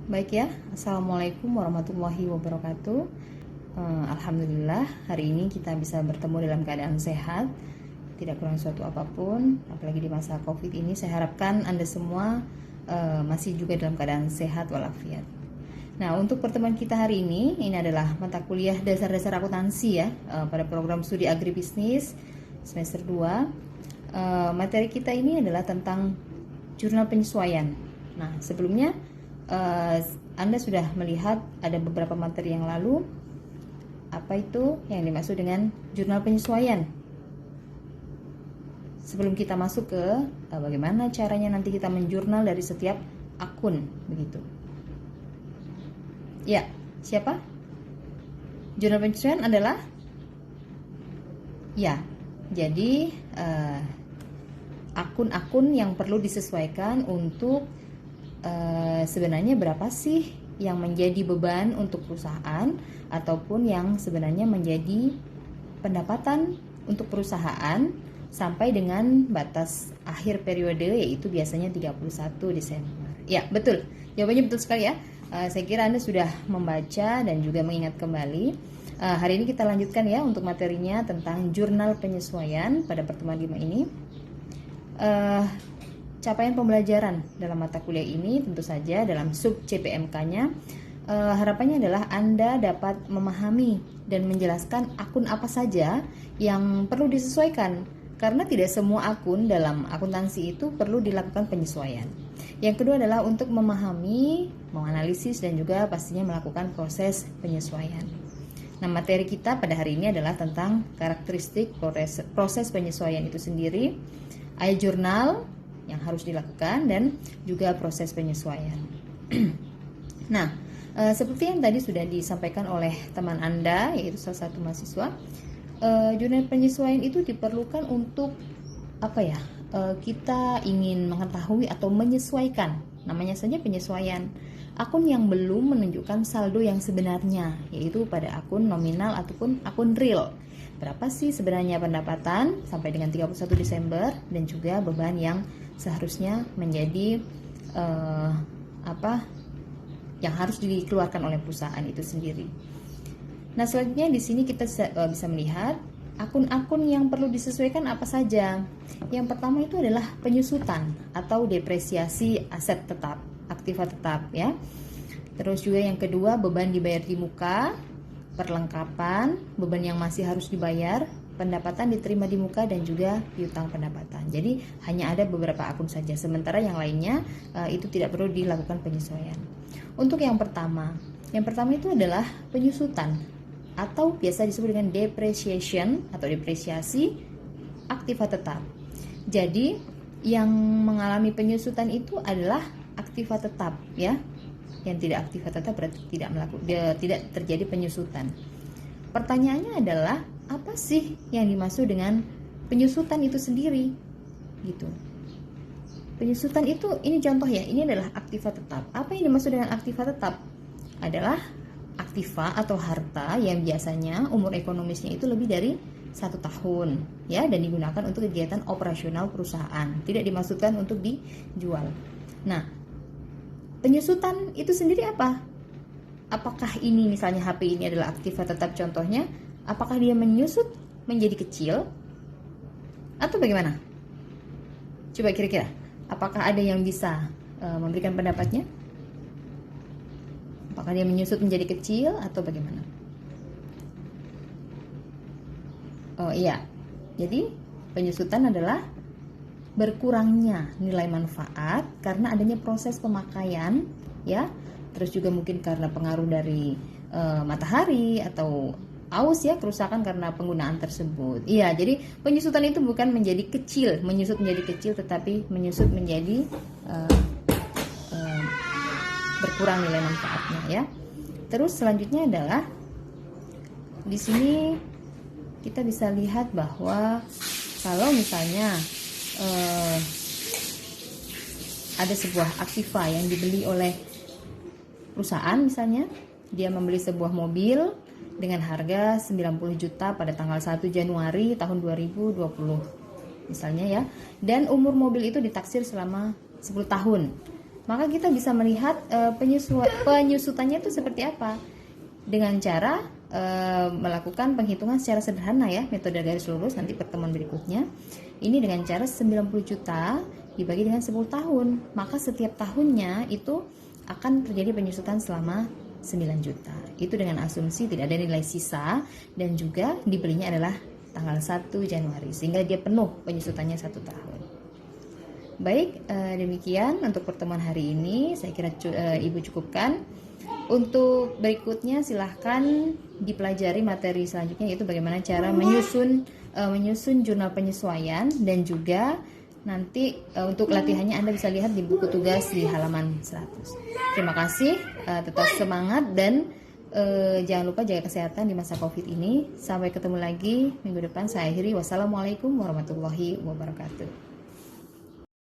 Baik ya, Assalamualaikum warahmatullahi wabarakatuh. Alhamdulillah hari ini kita bisa bertemu dalam keadaan sehat, tidak kurang suatu apapun. Apalagi di masa COVID ini, saya harapkan Anda semua masih juga dalam keadaan sehat walafiat. Nah, untuk pertemuan kita hari ini adalah mata kuliah dasar-dasar akuntansi ya, pada program studi agribisnis semester 2. Materi kita ini adalah tentang jurnal penyesuaian. Nah, sebelumnya Anda sudah melihat ada beberapa materi yang lalu. Apa itu yang dimaksud dengan jurnal penyesuaian? Sebelum kita masuk ke bagaimana caranya nanti kita menjurnal dari setiap akun, begitu. Ya, siapa? Jurnal penyesuaian adalah ya. Jadi akun-akun yang perlu disesuaikan untuk sebenarnya berapa sih yang menjadi beban untuk perusahaan ataupun yang sebenarnya menjadi pendapatan untuk perusahaan sampai dengan batas akhir periode, yaitu biasanya 31 Desember. Ya, betul. Jawabannya betul sekali ya. Saya kira Anda sudah membaca dan juga mengingat kembali. Hari ini kita lanjutkan ya untuk materinya tentang jurnal penyesuaian pada pertemuan 5 ini. Capaian pembelajaran dalam mata kuliah ini tentu saja dalam sub CPMK-nya harapannya adalah Anda dapat memahami dan menjelaskan akun apa saja yang perlu disesuaikan, karena tidak semua akun dalam akuntansi itu perlu dilakukan penyesuaian. Yang kedua adalah untuk memahami, menganalisis dan juga pastinya melakukan proses penyesuaian. Nah, materi kita pada hari ini adalah tentang karakteristik proses penyesuaian itu sendiri, jurnal yang harus dilakukan dan juga proses penyesuaian. Nah, seperti yang tadi sudah disampaikan oleh teman Anda, yaitu salah satu mahasiswa, jurnal penyesuaian itu diperlukan untuk apa ya? Kita ingin mengetahui atau menyesuaikan, namanya saja penyesuaian, akun yang belum menunjukkan saldo yang sebenarnya, yaitu pada akun nominal ataupun akun real. Berapa sih sebenarnya pendapatan sampai dengan 31 Desember dan juga beban yang seharusnya menjadi yang harus dikeluarkan oleh perusahaan itu sendiri. Nah, selanjutnya di sini kita bisa melihat akun-akun yang perlu disesuaikan apa saja. Yang pertama itu adalah penyusutan atau depresiasi aset tetap, aktiva tetap ya. Terus juga yang kedua beban dibayar di muka, perlengkapan, beban yang masih harus dibayar, pendapatan diterima di muka dan juga piutang pendapatan. Jadi hanya ada beberapa akun saja, sementara yang lainnya itu tidak perlu dilakukan penyesuaian. Untuk yang pertama itu adalah penyusutan atau biasa disebut dengan depreciation atau depresiasi aktiva tetap. Jadi yang mengalami penyusutan itu adalah aktiva tetap ya. Yang tidak aktiva tetap berarti tidak terjadi penyusutan. Pertanyaannya adalah apa sih yang dimaksud dengan penyusutan itu sendiri? Gitu. Penyusutan itu, ini contoh ya, ini adalah aktiva tetap. Apa yang dimaksud dengan aktiva tetap? Adalah aktiva atau harta yang biasanya umur ekonomisnya itu lebih dari 1 tahun ya, dan digunakan untuk kegiatan operasional perusahaan, tidak dimaksudkan untuk dijual. Nah, penyusutan itu sendiri apa? Apakah ini misalnya HP ini adalah aktiva tetap contohnya? Apakah dia menyusut menjadi kecil atau bagaimana? Coba kira-kira, apakah ada yang bisa memberikan pendapatnya? Apakah dia menyusut menjadi kecil atau bagaimana? Oh iya, jadi penyusutan adalah berkurangnya nilai manfaat karena adanya proses pemakaian ya, terus juga mungkin karena pengaruh dari matahari atau aus ya, kerusakan karena penggunaan tersebut. Iya, jadi penyusutan itu bukan menjadi kecil, menyusut menjadi kecil, tetapi menyusut menjadi berkurang nilai manfaatnya ya. Terus selanjutnya adalah di sini kita bisa lihat bahwa kalau misalnya ada sebuah aktiva yang dibeli oleh perusahaan, misalnya dia membeli sebuah mobil dengan harga 90 juta pada tanggal 1 Januari tahun 2020 misalnya ya, dan umur mobil itu ditaksir selama 10 tahun. maka kita bisa melihat penyusutannya itu seperti apa dengan cara melakukan penghitungan secara sederhana ya, metode garis lurus nanti pertemuan berikutnya. Ini dengan cara 90 juta dibagi dengan 10 tahun, maka setiap tahunnya itu akan terjadi penyusutan selama 9 juta. Itu dengan asumsi tidak ada nilai sisa dan juga dibelinya adalah tanggal 1 Januari sehingga dia penuh penyusutannya 1 tahun. Baik, demikian untuk pertemuan hari ini. Saya kira Ibu cukupkan. Untuk berikutnya silahkan dipelajari materi selanjutnya, yaitu bagaimana cara menyusun jurnal penyesuaian, dan juga nanti untuk latihannya Anda bisa lihat di buku tugas di halaman 100. Terima kasih, tetap semangat dan jangan lupa jaga kesehatan di masa COVID ini. Sampai ketemu lagi minggu depan. Saya akhiri. Wassalamualaikum warahmatullahi wabarakatuh.